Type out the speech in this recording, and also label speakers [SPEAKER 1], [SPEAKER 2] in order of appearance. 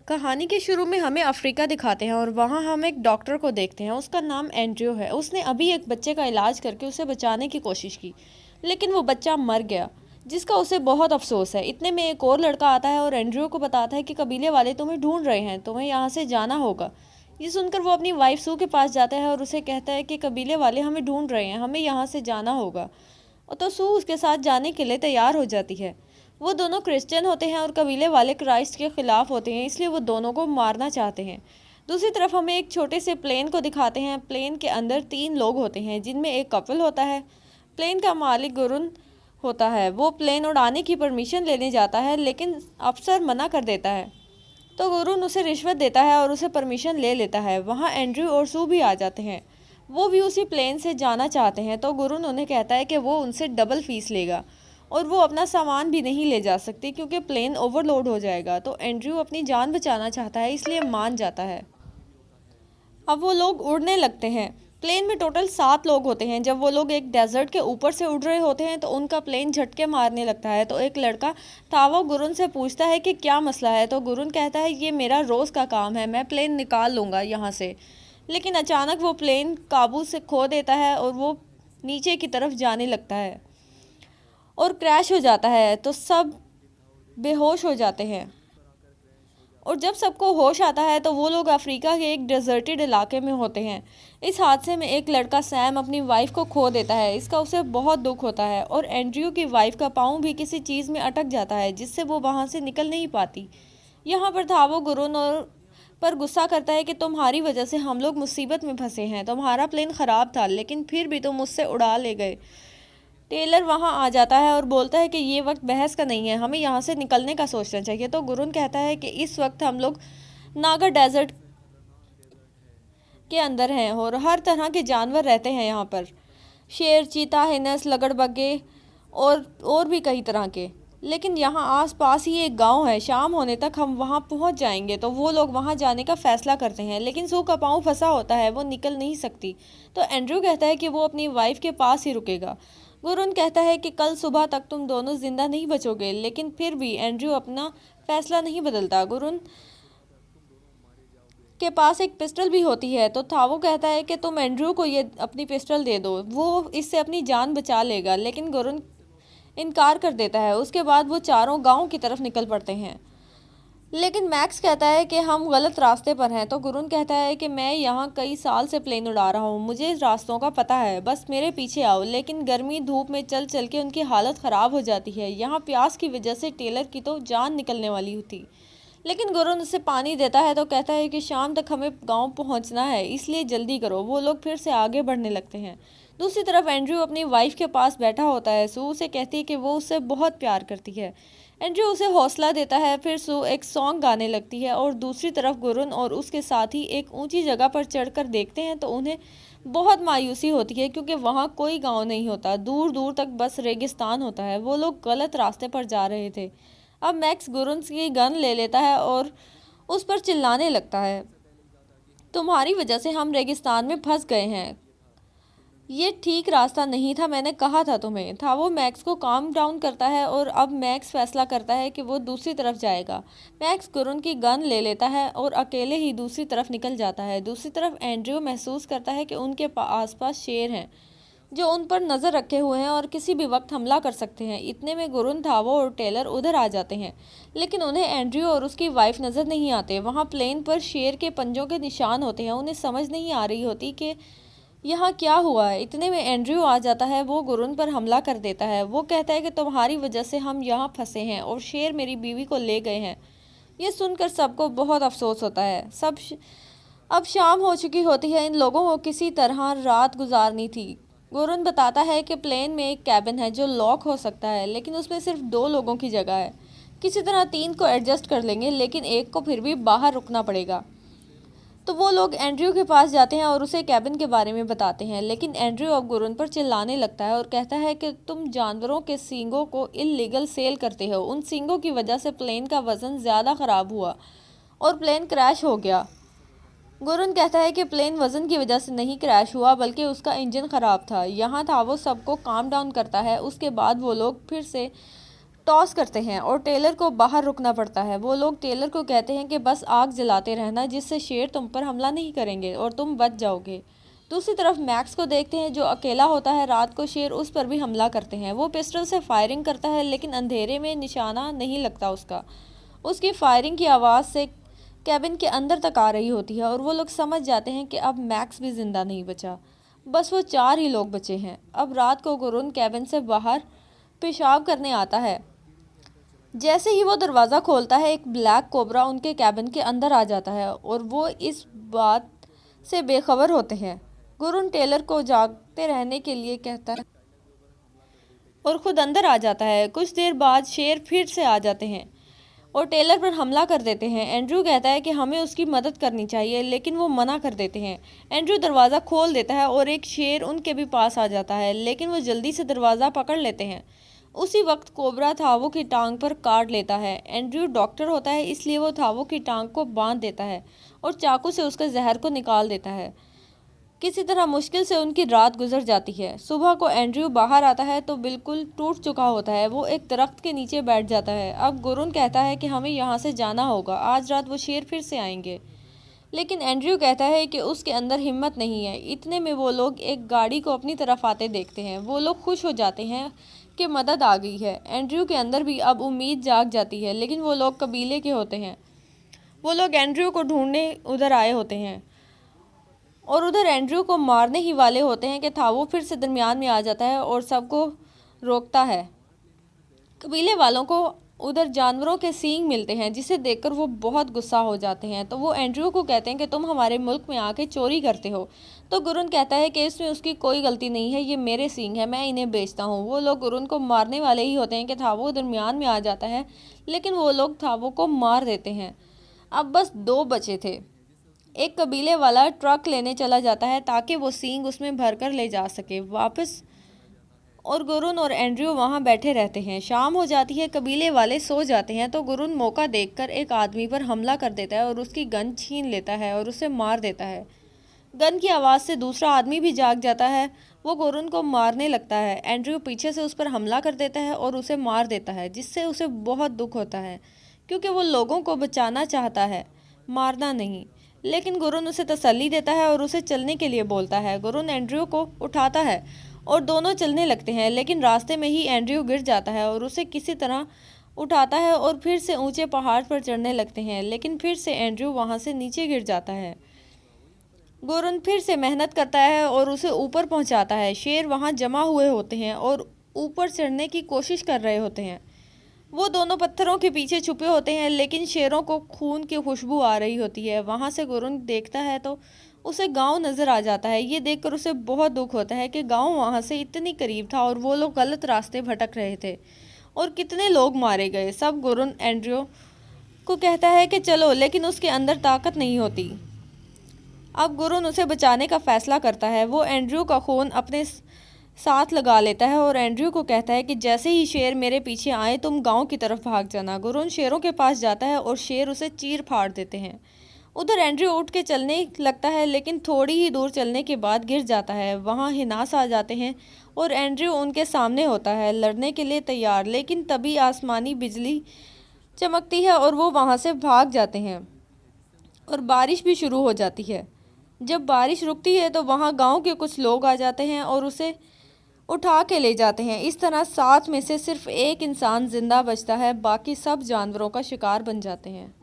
[SPEAKER 1] कहानी के शुरू में हमें अफ्रीका दिखाते हैं और वहाँ हम एक डॉक्टर को देखते हैं। उसका नाम एंड्रयू है। उसने अभी एक बच्चे का इलाज करके उसे बचाने की कोशिश की, लेकिन वो बच्चा मर गया, जिसका उसे बहुत अफसोस है। इतने में एक और लड़का आता है और एंड्रयू को बताता है कि कबीले वाले तुम्हें ढूंढ रहे हैं, तुम्हें यहाँ से जाना होगा। ये सुनकर वो अपनी वाइफ सू के पास जाता है और उसे कहता है कि कबीले वाले हमें ढूंढ रहे हैं, हमें यहाँ से जाना होगा। और तो सू उसके साथ जाने के लिए तैयार हो जाती है। वो दोनों क्रिश्चियन होते हैं और कबीले वाले क्राइस्ट के खिलाफ होते हैं, इसलिए वो दोनों को मारना चाहते हैं। दूसरी तरफ हमें एक छोटे से प्लेन को दिखाते हैं। प्लेन के अंदर 3 लोग होते हैं, जिनमें एक कपल होता है। प्लेन का मालिक गुरुन होता है। वो प्लेन उड़ाने की परमिशन लेने जाता है, लेकिन अफसर मना कर देता है। तो गुरुन उसे रिश्वत देता है और उसे परमिशन ले लेता है। वहाँ एंड्रयू और सू भी आ जाते हैं। वो भी उसी प्लेन से जाना चाहते हैं, तो गुरुन उन्हें कहता है कि वो उनसे डबल फीस लेगा और वो अपना सामान भी नहीं ले जा सकती क्योंकि प्लेन ओवरलोड हो जाएगा। तो एंड्रयू अपनी जान बचाना चाहता है, इसलिए मान जाता है। अब वो लोग उड़ने लगते हैं। प्लेन में टोटल 7 लोग होते हैं। जब वो लोग एक डेजर्ट के ऊपर से उड़ रहे होते हैं तो उनका प्लेन झटके मारने लगता है। तो एक लड़का थावो गुरुन से पूछता है कि क्या मसला है। तो गुरुन कहता है ये मेरा रोज़ का काम है, मैं प्लेन निकाल लूँगा यहाँ से। लेकिन अचानक वो प्लेन काबू से खो देता है और वो नीचे की तरफ जाने लगता है और क्रैश हो जाता है। तो सब बेहोश हो जाते हैं और जब सबको होश आता है तो वो लोग अफ्रीका के एक डेजर्टेड इलाके में होते हैं। इस हादसे में एक लड़का सैम अपनी वाइफ को खो देता है। इसका उसे बहुत दुख होता है और एंड्रयू की वाइफ का पाँव भी किसी चीज़ में अटक जाता है, जिससे वो वहाँ से निकल नहीं पाती। यहाँ पर थावो गुरुन और पर गुस्सा करता है कि तुम्हारी वजह से हम लोग मुसीबत में फंसे हैं। तुम्हारा प्लेन ख़राब था, लेकिन फिर भी तुम मुझसे उड़ा ले गए। टेलर वहां आ जाता है और बोलता है कि ये वक्त बहस का नहीं है, हमें यहाँ से निकलने का सोचना चाहिए। तो गुरुन कहता है कि इस वक्त हम लोग नागा डेजर्ट के अंदर हैं और हर तरह के जानवर रहते हैं यहाँ पर। शेर, चीता, हिनस, लगड़बग्गे और भी कई तरह के। लेकिन यहाँ आस पास ही एक गांव है, शाम होने तक हम वहाँ पहुँच जाएंगे। तो वो लोग वहाँ जाने का फ़ैसला करते हैं, लेकिन सू का पाँव फंसा होता है, वो निकल नहीं सकती। तो एंड्रयू कहता है कि वो अपनी वाइफ के पास ही रुकेगा। गुरुन कहता है कि कल सुबह तक तुम दोनों जिंदा नहीं बचोगे, लेकिन फिर भी एंड्रयू अपना फैसला नहीं बदलता। गुरुन के पास एक पिस्टल भी होती है, तो थावो कहता है कि तुम एंड्रयू को ये अपनी पिस्टल दे दो, वो इससे अपनी जान बचा लेगा। लेकिन गुरुन इनकार कर देता है। उसके बाद वो चारों गांव की तरफ निकल पड़ते हैं। लेकिन मैक्स कहता है कि हम गलत रास्ते पर हैं। तो गुरुन कहता है कि मैं यहाँ कई साल से प्लेन उड़ा रहा हूँ, मुझे रास्तों का पता है, बस मेरे पीछे आओ। लेकिन गर्मी धूप में चल चल के उनकी हालत ख़राब हो जाती है। यहाँ प्यास की वजह से टेलर की तो जान निकलने वाली थी। लेकिन गुरुन उसे पानी देता है तो कहता है कि शाम तक हमें गांव पहुंचना है, इसलिए जल्दी करो। वो लोग फिर से आगे बढ़ने लगते हैं। दूसरी तरफ एंड्रयू अपनी वाइफ के पास बैठा होता है। सू उसे कहती है कि वो उससे बहुत प्यार करती है। एंड्रयू उसे हौसला देता है। फिर सू एक सॉन्ग गाने लगती है और दूसरी तरफ गुरुन और उसके साथी एक ऊंची जगह पर चढ़कर देखते हैं तो उन्हें बहुत मायूसी होती है, क्योंकि वहाँ कोई गांव नहीं होता, दूर दूर तक बस रेगिस्तान होता है। वो लोग गलत रास्ते पर जा रहे थे। अब मैक्स गुरुन की गन ले लेता है और उस पर चिल्लाने लगता है, तुम्हारी वजह से हम रेगिस्तान में फंस गए हैं, ये ठीक रास्ता नहीं था, मैंने कहा था तुम्हें। था वो मैक्स को काम डाउन करता है और अब मैक्स फैसला करता है कि वो दूसरी तरफ जाएगा। मैक्स गुरुन की गन ले लेता है और अकेले ही दूसरी तरफ निकल जाता है। दूसरी तरफ एंड्रयू महसूस करता है कि उनके आसपास शेर हैं जो उन पर नज़र रखे हुए हैं और किसी भी वक्त हमला कर सकते हैं। इतने में गुरुन, थावो और टेलर उधर आ जाते हैं, लेकिन उन्हें एंड्रयू और उसकी वाइफ नज़र नहीं आते। वहाँ प्लेन पर शेर के पंजों के निशान होते हैं। उन्हें समझ नहीं आ रही होती कि यहाँ क्या हुआ है। इतने में एंड्रयू आ जाता है। वो गुरुन पर हमला कर देता है। वो कहता है कि तुम्हारी वजह से हम यहाँ फंसे हैं और शेर मेरी बीवी को ले गए हैं। ये सुनकर सबको बहुत अफसोस होता है। अब शाम हो चुकी होती है। इन लोगों को किसी तरह रात गुजारनी थी। गुरुन बताता है कि प्लेन में एक कैबिन है जो लॉक हो सकता है, लेकिन उसमें सिर्फ 2 लोगों की जगह है। किसी तरह 3 को एडजस्ट कर लेंगे, लेकिन एक को फिर भी बाहर रुकना पड़ेगा। तो वो लोग एंड्रयू के पास जाते हैं और उसे कैबिन के बारे में बताते हैं। लेकिन एंड्रयू अब गुरुन पर चिल्लाने लगता है और कहता है कि तुम जानवरों के सींगों को इल्लीगल सेल करते हो। उन सींगों की वजह से प्लेन का वज़न ज़्यादा ख़राब हुआ और प्लेन क्रैश हो गया। गुरुन कहता है कि प्लेन वज़न की वजह से नहीं क्रैश हुआ, बल्कि उसका इंजन ख़राब था। यहाँ था वो सबको काम डाउन करता है। उसके बाद वो लोग फिर से टॉस करते हैं और टेलर को बाहर रुकना पड़ता है। वो लोग टेलर को कहते हैं कि बस आग जलाते रहना, जिससे शेर तुम पर हमला नहीं करेंगे और तुम बच जाओगे। दूसरी तरफ मैक्स को देखते हैं जो अकेला होता है। रात को शेर उस पर भी हमला करते हैं। वो पिस्टल से फायरिंग करता है लेकिन अंधेरे में निशाना नहीं लगता उसका। उसकी फायरिंग की आवाज़ से कैबिन के अंदर तक आ रही होती है और वो लोग समझ जाते हैं कि अब मैक्स भी ज़िंदा नहीं बचा। बस वो 4 ही लोग बचे हैं। अब रात को गुरुन कैबिन से बाहर पेशाब करने आता है। जैसे ही वो दरवाज़ा खोलता है, एक ब्लैक कोबरा उनके कैबिन के अंदर आ जाता है और वो इस बात से बेखबर होते हैं। गुरुन टेलर को जागते रहने के लिए कहता है और खुद अंदर आ जाता है। कुछ देर बाद शेर फिर से आ जाते हैं और टेलर पर हमला कर देते हैं। एंड्रयू कहता है कि हमें उसकी मदद करनी चाहिए, लेकिन वो मना कर देते हैं। एंड्रयू दरवाज़ा खोल देता है और एक शेर उनके भी पास आ जाता है, लेकिन वो जल्दी से दरवाज़ा पकड़ लेते हैं। उसी वक्त कोबरा थावो की टांग पर काट लेता है। एंड्रयू डॉक्टर होता है, इसलिए वो थावो की टांग को बांध देता है और चाकू से उसके जहर को निकाल देता है। किसी तरह मुश्किल से उनकी रात गुजर जाती है। सुबह को एंड्रयू बाहर आता है तो बिल्कुल टूट चुका होता है। वो एक दरख्त के नीचे बैठ जाता है। अब गुरुन कहता है कि हमें यहाँ से जाना होगा, आज रात वो शेर फिर से आएंगे। लेकिन एंड्रयू कहता है कि उसके अंदर हिम्मत नहीं है। इतने में वो लोग एक गाड़ी को अपनी तरफ आते देखते हैं। वो लोग खुश हो जाते हैं कि मदद आ गई है। एंड्रयू के अंदर भी अब उम्मीद जाग जाती है, लेकिन वो लोग कबीले के होते हैं। वो लोग एंड्रयू को ढूंढने उधर आए होते हैं और उधर एंड्रयू को मारने ही वाले होते हैं कि थावो फिर से दरमियान में आ जाता है और सबको रोकता है। कबीले वालों को उधर जानवरों के सींग मिलते हैं, जिसे देखकर वो बहुत गुस्सा हो जाते हैं। तो वो एंड्रयू को कहते हैं कि तुम हमारे मुल्क में आके चोरी करते हो। तो गुरुन कहता है कि इसमें उसकी कोई गलती नहीं है, ये मेरे सींग है, मैं इन्हें बेचता हूँ। वो लोग गुरुन को मारने वाले ही होते हैं कि थावो दरमियान में आ जाता है, लेकिन वो लोग थावो को मार देते हैं। अब बस 2 बचे थे। एक कबीले वाला ट्रक लेने चला जाता है ताकि वो सींग उसमें भरकर ले जा सके वापस, और गुरुन और एंड्रयू वहां बैठे रहते हैं। शाम हो जाती है, कबीले वाले सो जाते हैं। तो गुरुन मौका देखकर एक आदमी पर हमला कर देता है और उसकी गन छीन लेता है और उसे मार देता है। गन की आवाज़ से दूसरा आदमी भी जाग जाता है। वो गुरुन को मारने लगता है। एंड्रयू पीछे से उस पर हमला कर देता है और उसे मार देता है, जिससे उसे बहुत दुख होता है क्योंकि वो लोगों को बचाना चाहता है, मारना नहीं। लेकिन गुरुन उसे तसल्ली देता है और उसे चलने के लिए बोलता है। गुरुन एंड्रयू को उठाता है और दोनों चलने लगते हैं, लेकिन रास्ते में ही एंड्रयू गिर जाता है और उसे किसी तरह उठाता है और फिर से ऊंचे पहाड़ पर चढ़ने लगते हैं, लेकिन फिर से एंड्रयू वहां से नीचे गिर जाता है। गुरुन फिर से मेहनत करता है और उसे ऊपर पहुंचाता है। शेर वहां जमा हुए होते हैं और ऊपर चढ़ने की कोशिश कर रहे होते हैं। वो दोनों पत्थरों के पीछे छुपे होते हैं, लेकिन शेरों को खून की खुशबू आ रही होती है। वहां से गुरुन देखता है तो उसे गांव नज़र आ जाता है। ये देखकर उसे बहुत दुख होता है कि गांव वहां से इतनी करीब था और वो लोग गलत रास्ते भटक रहे थे और कितने लोग मारे गए। सब गुरुन एंड्रयू को कहता है कि चलो, लेकिन उसके अंदर ताकत नहीं होती। अब गुरुन उसे बचाने का फैसला करता है। वो एंड्रयू का खून अपने साथ लगा लेता है और एंड्रयू को कहता है कि जैसे ही शेर मेरे पीछे आए तुम गांव की तरफ भाग जाना। गुरुन शेरों के पास जाता है और शेर उसे चीर फाड़ देते हैं। उधर एंड्रयू उठ के चलने लगता है, लेकिन थोड़ी ही दूर चलने के बाद गिर जाता है। वहाँ हिनास आ जाते हैं और एंड्रयू उनके सामने होता है, लड़ने के लिए तैयार। लेकिन तभी आसमानी बिजली चमकती है और वो वहाँ से भाग जाते हैं और बारिश भी शुरू हो जाती है। जब बारिश रुकती है तो वहाँ गांव के कुछ लोग आ जाते हैं और उसे उठा के ले जाते हैं। इस तरह 7 में से सिर्फ एक इंसान जिंदा बचता है, बाकी सब जानवरों का शिकार बन जाते हैं।